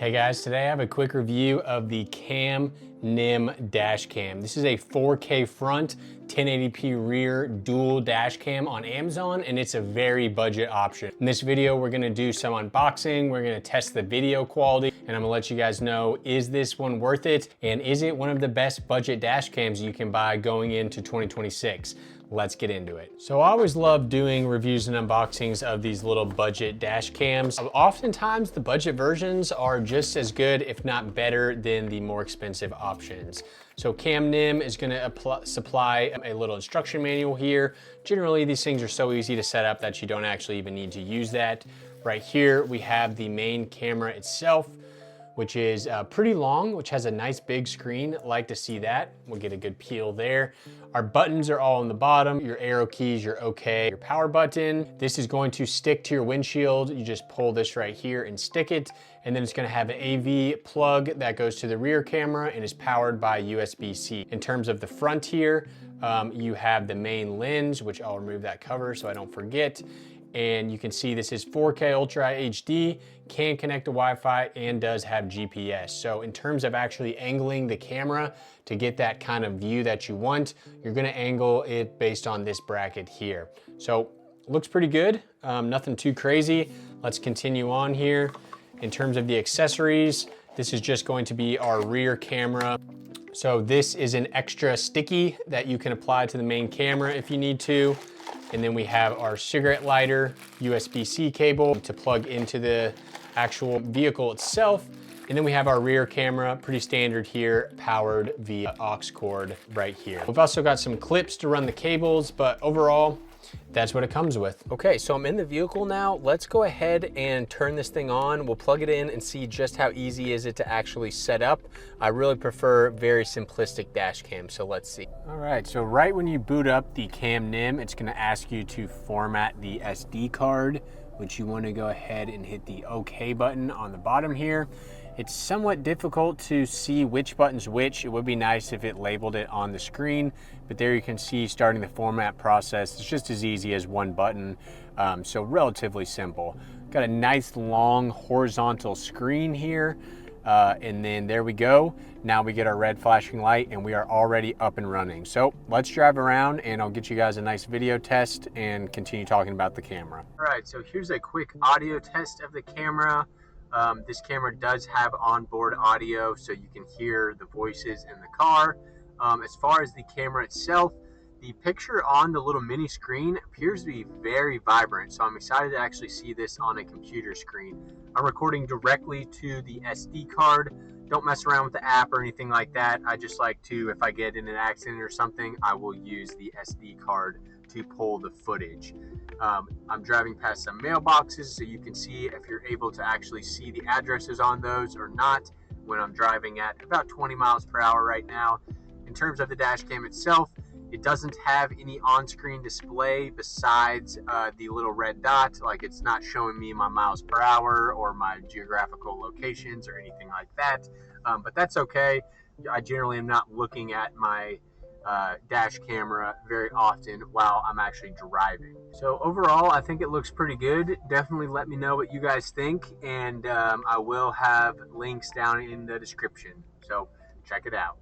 Hey guys, today I have a quick review of the CamNim dash cam. This is a 4K front, 1080p rear dual dash cam on Amazon, and it's a very budget option. In this video, we're gonna do some unboxing, we're gonna test the video quality, and I'm gonna let you guys know, is this one worth it? And is it one of the best budget dash cams you can buy going into 2026? Let's get into it. So I always love doing reviews and unboxings of these little budget dash cams. Oftentimes the budget versions are just as good, if not better, than the more expensive options. So CamNim is gonna supply a little instruction manual here. Generally, these things are so easy to set up that you don't actually even need to use that. Right here, we have the main camera itself, which is pretty long, which has a nice big screen. Like to see that. We'll get a good peel there. Our buttons are all on the bottom. Your arrow keys, your OK, your power button. This is going to stick to your windshield. You just pull this right here and stick it. And then it's gonna have an AV plug that goes to the rear camera and is powered by USB-C. In terms of the front here, you have the main lens, which I'll remove that cover so I don't forget. And you can see this is 4K Ultra HD, can connect to Wi-Fi, and does have GPS. So in terms of actually angling the camera to get that kind of view that you want, you're gonna angle it based on this bracket here. So looks pretty good, nothing too crazy. Let's continue on here. In terms of the accessories, this is just going to be our rear camera. So this is an extra sticky that you can apply to the main camera if you need to. And then we have our cigarette lighter, USB-C cable to plug into the actual vehicle itself. And then we have our rear camera, pretty standard here, powered via aux cord right here. We've also got some clips to run the cables, but overall, that's what it comes with. Okay, so I'm in the vehicle now. Let's go ahead and turn this thing on. We'll plug it in and see just how easy is it to actually set up. I really prefer very simplistic dash cam, so let's see. All right, so right when you boot up the CamNim, it's gonna ask you to format the SD card, which you wanna go ahead and hit the OK button on the bottom here. It's somewhat difficult to see which button's which. It would be nice if it labeled it on the screen, but there you can see starting the format process. It's just as easy as one button, so relatively simple. Got a nice long horizontal screen here, and then there we go. Now we get our red flashing light and we are already up and running. So let's drive around and I'll get you guys a nice video test and continue talking about the camera. All right, so here's a quick audio test of the camera. This camera does have onboard audio, so you can hear the voices in the car. As far as the camera itself, the picture on the little mini screen appears to be very vibrant, so I'm excited to actually see this on a computer screen. I'm recording directly to the SD card. Don't mess around with the app or anything like that. I just like to, if I get in an accident or something, I will use the SD card to pull the footage. I'm driving past some mailboxes, so you can see if you're able to actually see the addresses on those or not when I'm driving at about 20 miles per hour right now. In terms of the dash cam itself, it doesn't have any on-screen display besides the little red dot. Like, it's not showing me my miles per hour or my geographical locations or anything like that, but that's okay. I generally am not looking at my dash camera very often while I'm actually driving. So overall, I think it looks pretty good. Definitely let me know what you guys think, and I will have links down in the description, so check it out.